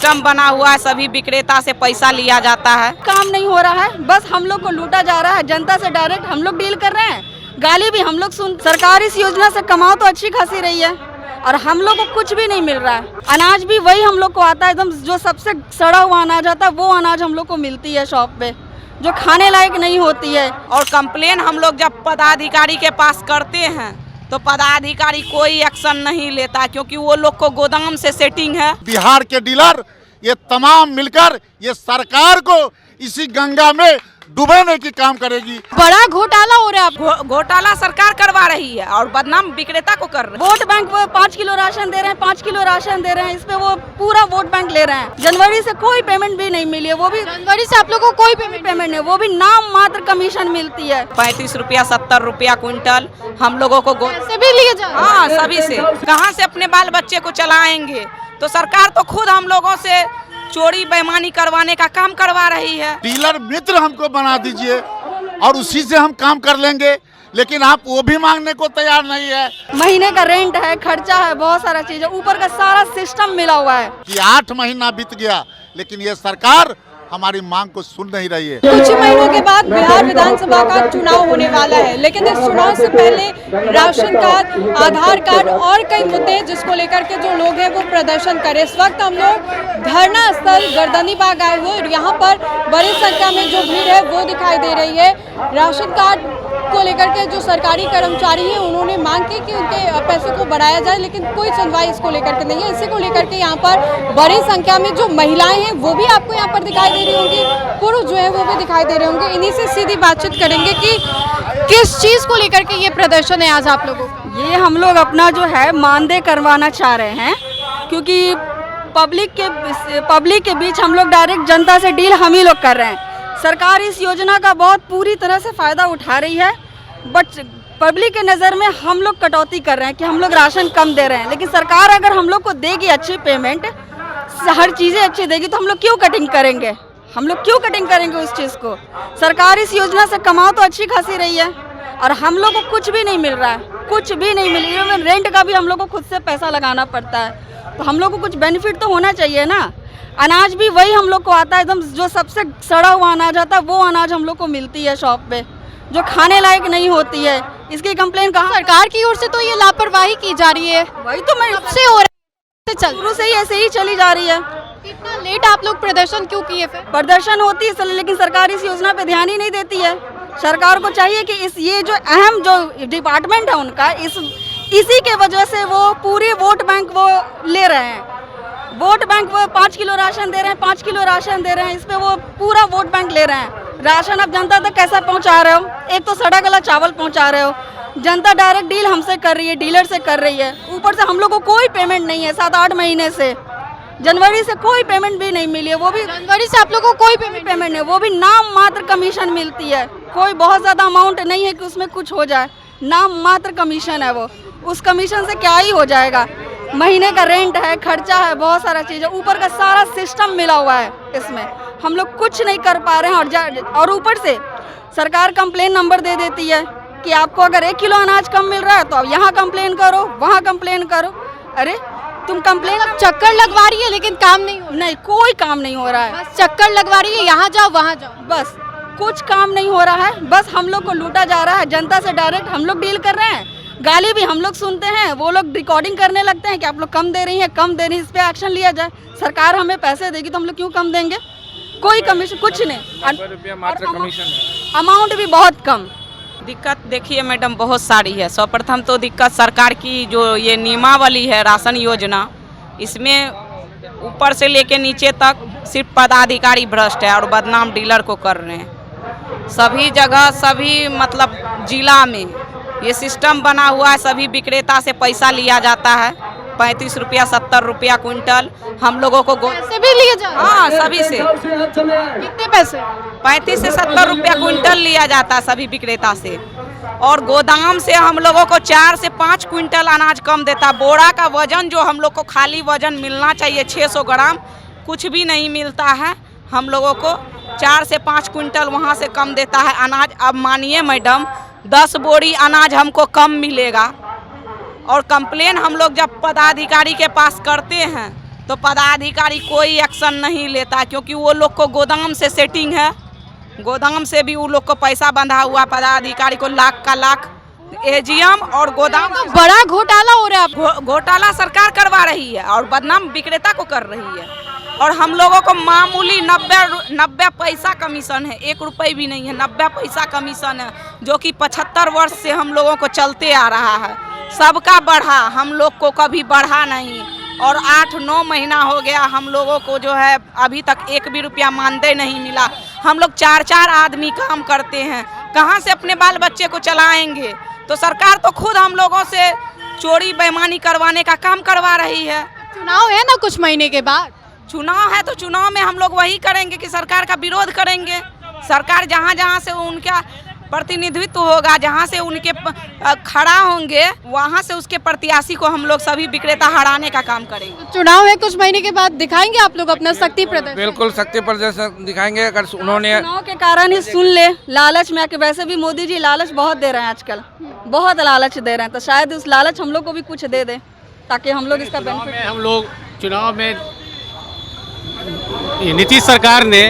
System बना हुआ है, सभी विक्रेता से पैसा लिया जाता है। काम नहीं हो रहा है, बस हम लोग को लूटा जा रहा है। जनता से डायरेक्ट हम लोग डील कर रहे हैं, गाली भी हम लोग सुन। सरकार इस योजना से कमाओ तो अच्छी खासी रही है और हम लोग को कुछ भी नहीं मिल रहा है। अनाज भी वही हम लोग को आता है, एकदम जो सबसे सड़ा हुआ अनाज आता है वो अनाज हम लोग को मिलती है शॉप पे, जो खाने लायक नहीं होती है। और कंप्लेन हम लोग जब पदाधिकारी के पास करते हैं तो पदाधिकारी कोई एक्शन नहीं लेता, क्योंकि वो लोग को गोदाम से सेटिंग है। बिहार के डीलर ये तमाम मिलकर ये सरकार को इसी गंगा में डुबाने की काम करेगी। बड़ा घोटाला हो रहा है। घोटाला सरकार करवा रही है और बदनाम विक्रेता को कर रहे हैं। वोट बैंक वो 5 किलो राशन दे रहे हैं, 5 किलो राशन दे रहे हैं, इस पे वो पूरा वोट बैंक ले रहे हैं। जनवरी से कोई पेमेंट भी नहीं मिली है, वो भी जनवरी से आप लोगों को कोई पेमेंट नहीं, वो भी नाम मात्र कमीशन मिलती है। 35 रुपया 70 रुपया क्विंटल हम लोगों को पैसे भी लिए जा। हाँ, सभी से कहाँ से अपने बाल बच्चे को चलाएंगे। तो सरकार तो खुद हम लोगों से चोरी बेईमानी करवाने का काम करवा रही है। डीलर मित्र हमको बना दीजिए और उसी से हम काम कर लेंगे, लेकिन आप वो भी मांगने को तैयार नहीं है। महीने का रेंट है, खर्चा है, बहुत सारा चीज है, ऊपर का सारा सिस्टम मिला हुआ है कि 8 महीना बीत गया लेकिन ये सरकार हमारी मांग को सुन नहीं रही है। कुछ ही महीनों के बाद बिहार विधानसभा का चुनाव होने वाला है, लेकिन इस चुनाव से पहले राशन कार्ड, आधार कार्ड और कई मुद्दे जिसको लेकर के जो लोग हैं वो प्रदर्शन करें। इस वक्त हम लोग धरना स्थल गर्दनी बाग आए हुए और यहाँ पर बड़ी संख्या में जो भीड़ है वो दिखाई दे रही है। राशन कार्ड को लेकर के जो सरकारी कर्मचारी हैं उन्होंने मांग की कि उनके पैसे को बढ़ाया जाए, लेकिन कोई सुनवाई इसको लेकर के नहीं है। इसी को लेकर के यहाँ पर बड़ी संख्या में जो महिलाएं हैं वो भी आपको यहाँ पर दिखाई दे रही होंगी, पुरुष जो है वो भी दिखाई दे रहे होंगे। इन्हीं से सीधी बातचीत करेंगे कि किस चीज को लेकर के ये प्रदर्शन है आज आप लोगों का। ये हम लोग अपना जो है मानदेय करवाना चाह रहे हैं, क्योंकि पब्लिक के बीच हम लोग डायरेक्ट जनता से डील हम ही लोग कर रहे हैं। सरकार इस योजना का बहुत पूरी तरह से फ़ायदा उठा रही है, बट पब्लिक के नज़र में हम लोग कटौती कर रहे हैं कि हम लोग राशन कम दे रहे हैं। लेकिन सरकार अगर हम लोग को देगी अच्छी पेमेंट, हर चीज़ें अच्छी देगी, तो हम लोग क्यों कटिंग करेंगे? हम लोग क्यों कटिंग करेंगे उस चीज़ को? सरकार इस योजना से कमाओ तो अच्छी खासी रही है और हम लोग को कुछ भी नहीं मिल रहा है, कुछ भी नहीं मिल रहा है। रेंट का भी हम लोग को खुद से पैसा लगाना पड़ता है, तो हम लोग को कुछ बेनिफिट तो होना चाहिए ना। अनाज भी वही हम लोग को आता है, एकदम जो सबसे सड़ा हुआ अनाज आता है वो अनाज हम लोग को मिलती है शॉप पे, जो खाने लायक नहीं होती है। इसकी कंप्लेन कहाँ? सरकार की ओर से तो ये लापरवाही की जा रही है, वही तो मैं सबसे हो रहा है, शुरू से ही ऐसे ही चली जा रही है। इतना लेट आप लोग प्रदर्शन क्यों किए? फिर प्रदर्शन होती है लेकिन सरकार इस योजना पे ध्यान ही नहीं देती है। सरकार को चाहिए कि ये जो अहम जो डिपार्टमेंट है उनका, इसी के वजह से वो पूरी वोट बैंक वो ले रहे हैं। वोट बैंक वो 5 किलो राशन दे रहे हैं, 5 किलो राशन दे रहे हैं, इस पे वो पूरा वोट बैंक ले रहे हैं। राशन अब जनता तक कैसा पहुंचा रहे हो? एक तो सड़ा गला चावल पहुंचा रहे हो। जनता डायरेक्ट डील हमसे कर रही है, डीलर से कर रही है, ऊपर से हम लोग को कोई पेमेंट नहीं है 7-8 महीने से। जनवरी से कोई पेमेंट भी नहीं मिली है, वो भी जनवरी से आप लोगों को कोई पेमेंट नहीं, वो भी नाम मात्र कमीशन मिलती है। कोई बहुत ज़्यादा अमाउंट नहीं है कि उसमें कुछ हो जाए, नाम मात्र कमीशन है वो। उस कमीशन से क्या ही हो जाएगा? महीने का रेंट है, खर्चा है, बहुत सारा चीज़ है, ऊपर का सारा सिस्टम मिला हुआ है इसमें। हम लोग कुछ नहीं कर पा रहे हैं और ऊपर से सरकार कंप्लेन नंबर दे देती है कि आपको अगर 1 किलो अनाज कम मिल रहा है तो आप यहाँ कंप्लेन करो, वहाँ कंप्लेन करो। अरे तुम कंप्लेन चक्कर लगवा रही है लेकिन काम नहीं हो रहा। नहीं, कोई काम नहीं हो रहा है, बस चक्कर लगवा रही है, यहाँ जाओ वहाँ जाओ, बस कुछ काम नहीं हो रहा है। बस हम लोग को लूटा जा रहा है, जनता से डायरेक्ट हम लोग डील कर रहे हैं, गाली भी हम लोग सुनते हैं। वो लोग रिकॉर्डिंग करने लगते हैं कि आप लोग कम दे रही हैं, कम दे रही हैं, इस पे एक्शन लिया जाए। सरकार हमें पैसे देगी तो हम लोग क्यों कम देंगे? कोई कमीशन कुछ नहीं, अमाउंट भी बहुत कम। दिक्कत देखिए मैडम बहुत सारी है। सर्वप्रथम तो दिक्कत सरकार की जो ये नियमावली है राशन योजना, इसमें ऊपर से लेके नीचे तक सिर्फ पदाधिकारी भ्रष्ट है और बदनाम डीलर को कर रहे हैं। सभी जगह सभी मतलब जिला में ये सिस्टम बना हुआ है, सभी विक्रेता से पैसा लिया जाता है। 35 रुपया 70 रुपया क्विंटल हम लोगों को पैसे भी लिए जा। हाँ, सभी से। कितने पैसे? 35 से 70 रुपया क्विंटल लिया जाता है सभी विक्रेता से, और गोदाम से हम लोगों को 4 से 5 क्विंटल अनाज कम देता। बोरा का वजन जो हम लोग को खाली वजन मिलना चाहिए 600 ग्राम, कुछ भी नहीं मिलता है। हम लोगों को 4 से 5 क्विंटल वहाँ से कम देता है अनाज। अब मानिए मैडम 10 बोरी अनाज हमको कम मिलेगा, और कंप्लेन हम लोग जब पदाधिकारी के पास करते हैं तो पदाधिकारी कोई एक्शन नहीं लेता, क्योंकि वो लोग को गोदाम से सेटिंग है, गोदाम से भी वो लोग को पैसा बंधा हुआ, पदाधिकारी को लाख का लाख एजीएम और गोदाम। तो बड़ा घोटाला हो रहा है। घोटाला सरकार करवा रही है और बदनाम विक्रेता को कर रही है। और हम लोगों को मामूली 90 पैसा कमीशन है, 1 रुपये भी नहीं है, 90 पैसा कमीशन है, जो कि 75 वर्ष से हम लोगों को चलते आ रहा है। सबका बढ़ा, हम लोग को कभी बढ़ा नहीं। और 8-9 महीना हो गया हम लोगों को जो है अभी तक 1 भी रुपया मानदेय नहीं मिला। हम लोग 4-4 आदमी काम करते हैं, कहाँ से अपने बाल बच्चे को चलाएंगे? तो सरकार तो खुद हम लोगों से चोरी बेईमानी करवाने का काम करवा रही है। चुनाव है ना कुछ महीने के बाद, चुनाव है तो चुनाव में हम लोग वही करेंगे कि सरकार का विरोध करेंगे। सरकार जहाँ से उनका प्रतिनिधित्व होगा, जहाँ से उनके खड़ा होंगे, वहाँ से उसके प्रत्याशी को हम लोग सभी विक्रेता हराने का काम करेंगे। चुनाव है कुछ महीने के बाद, दिखाएंगे आप लोग अपना शक्ति प्रदर्शन? बिल्कुल शक्ति प्रदर्शन दिखाएंगे। अगर उन्होंने चुनाव के कारण ही सुन ले, लालच में आके, वैसे भी मोदी जी लालच बहुत दे रहे हैं आजकल, बहुत लालच दे रहे हैं, तो शायद उस लालच हम लोग को भी कुछ दे दे ताकि हम लोग इसका बेनिफिट। हम लोग चुनाव में नीतीश सरकार ने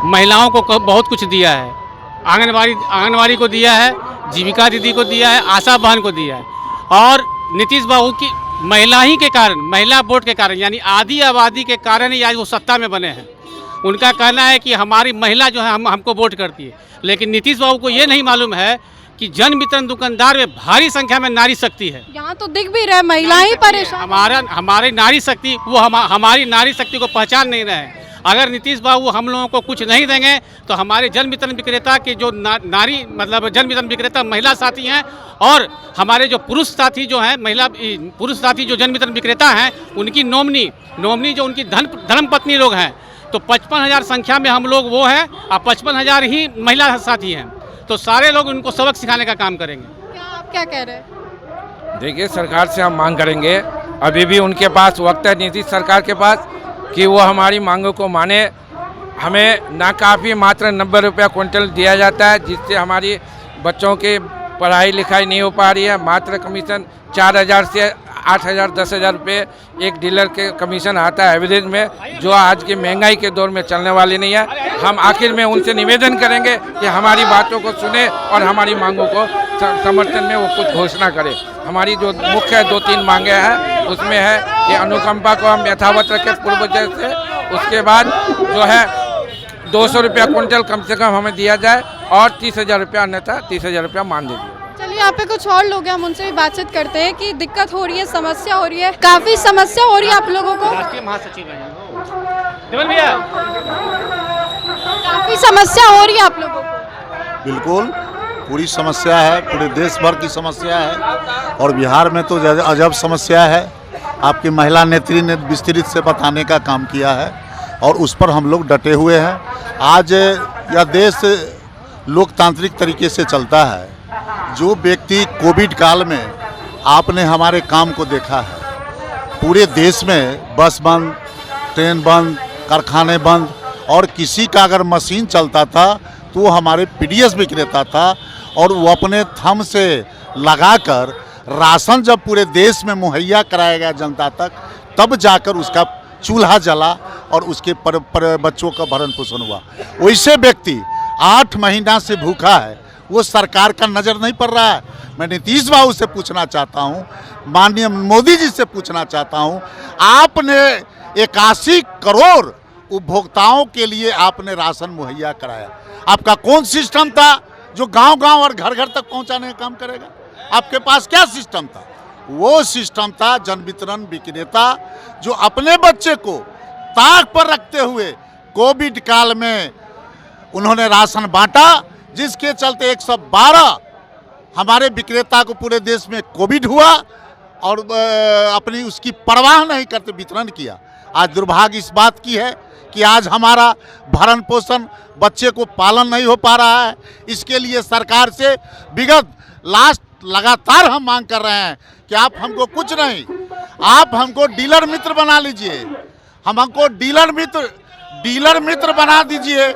महिलाओं को बहुत कुछ दिया है, आंगनवाड़ी को दिया है, जीविका दीदी को दिया है, आशा बहन को दिया है। और नीतीश बाबू की महिला ही के कारण, महिला वोट के कारण, यानी आधी आबादी के कारण ही आज वो सत्ता में बने हैं। उनका कहना है कि हमारी महिला जो है हमको वोट करती है, लेकिन नीतीश बाबू को ये नहीं मालूम है कि जन वितरण दुकानदार में भारी संख्या में नारी शक्ति है। यहाँ तो दिख भी रहा है, महिलाएं परेशान। हमारी नारी शक्ति, वो हमारी नारी शक्ति को पहचान नहीं रहे हैं। अगर नीतीश बाबू हम लोगों को कुछ नहीं देंगे तो हमारे जन वितरण विक्रेता के जो नारी मतलब जन वितरण विक्रेता महिला साथी हैं, और हमारे जो पुरुष साथी जो हैं, पुरुष साथी जो जन वितरण विक्रेता हैं, उनकी नॉमिनी जो उनकी धर्मपत्नी लोग हैं, तो 55,000 संख्या में हम लोग वो हैं, और 55,000 ही महिला साथी हैं। तो सारे लोग उनको सबक सिखाने का काम करेंगे। आप क्या कह रहे हैं? देखिए, सरकार से हम मांग करेंगे, अभी भी उनके पास वक्त है, नीतीश सरकार के पास, कि वो हमारी मांगों को माने। हमें नाकाफ़ी मात्र 90 रुपया क्विंटल दिया जाता है, जिससे हमारी बच्चों की पढ़ाई लिखाई नहीं हो पा रही है। मात्र कमीशन 4,000 से 8,000 10,000 रुपये एक डीलर के कमीशन आता है एवरेज में, जो आज की महंगाई के दौर में चलने वाली नहीं है। हम आखिर में उनसे निवेदन करेंगे कि हमारी बातों को सुने और हमारी मांगों को समर्थन में वो कुछ घोषणा करें। हमारी जो मुख्य 2-3 मांगे हैं, उसमें है कि अनुकंपा को हम यथावत रखें पूर्व जैसे, उसके बाद जो है 200 रुपया क्विंटल कम से कम हमें दिया जाए, और 30,000 रुपया, अन्यथा 30,000 रुपया मान दीजिए। चलिए, यहाँ पे कुछ और लोग हैं, हम उनसे भी बातचीत करते हैं कि दिक्कत हो रही है, समस्या हो रही है, काफी समस्या हो रही है आप लोगों को। राष्ट्रीय महासचिव हैं भैया, काफी समस्या हो रही है आप लोगों को। बिल्कुल पूरी समस्या है, पूरे देश भर की समस्या है, और बिहार में तो अजब समस्या है। आपकी महिला नेत्री ने विस्तृत से बताने का काम किया है, और उस पर हम लोग डटे हुए हैं। आज यह देश लोकतांत्रिक तरीके से चलता है। जो व्यक्ति कोविड काल में आपने हमारे काम को देखा है, पूरे देश में बस बंद, ट्रेन बंद, कारखाने बंद, और किसी का अगर मशीन चलता था तो वो हमारे पीडीएस विक्रेता था, और वो अपने थंब से लगाकर राशन जब पूरे देश में मुहैया कराया गया जनता तक, तब जाकर उसका चूल्हा जला और उसके बच्चों का भरण पोषण हुआ। वैसे व्यक्ति 8 महीना से भूखा है, वो सरकार का नज़र नहीं पड़ रहा है। मैं नीतीश बाबू से पूछना चाहता हूँ, माननीय मोदी जी से पूछना चाहता हूँ, आपने 81 करोड़ उपभोक्ताओं के लिए आपने राशन मुहैया कराया, आपका कौन सिस्टम था जो गांव-गांव और घर-घर तक पहुंचाने का काम करेगा? आपके पास क्या सिस्टम था? वो सिस्टम था जन वितरण विक्रेता, जो अपने बच्चे को ताक पर रखते हुए कोविड काल में उन्होंने राशन बांटा, जिसके चलते 112 हमारे विक्रेता को पूरे देश में कोविड हुआ, और अपनी उसकी परवाह नहीं करते वितरण किया। आज दुर्भाग्य इस बात की है कि आज हमारा भरण पोषण, बच्चे को पालन नहीं हो पा रहा है। इसके लिए सरकार से विगत लगातार हम मांग कर रहे हैं कि आप हमको कुछ नहीं, आप हमको डीलर मित्र बना लीजिए, हमको डीलर मित्र बना दीजिए,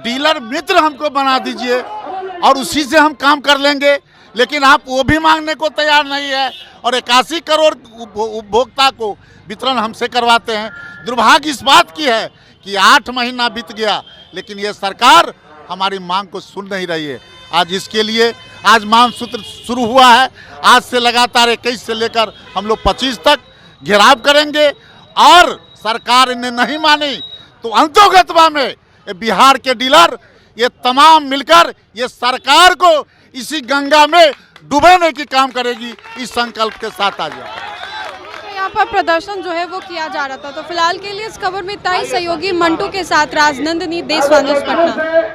डीलर मित्र हमको बना दीजिए, और उसी से हम काम कर लेंगे। लेकिन आप वो भी मांगने को तैयार नहीं है और 81 करोड़ उपभोक्ता को वितरण हमसे करवाते हैं। दुर्भाग्य इस बात की है कि 8 महीना बीत गया लेकिन ये सरकार हमारी मांग को सुन नहीं रही है। आज इसके लिए आज मानसूत्र शुरू हुआ है। आज से लगातार 21 से लेकर हम लोग 25 तक घेराव करेंगे और सरकार इन्हें नहीं मानी तो अंतोगतवा में बिहार के डीलर ये तमाम मिलकर ये सरकार को इसी गंगा में डुबाने की काम करेगी। इस संकल्प के साथ आज यहाँ पर प्रदर्शन जो है वो किया जा रहा था। तो फिलहाल के लिए इस खबर में इतना ही। सहयोगी मंटू के साथ राजनंदिनी, देश न्यूज़ पटना।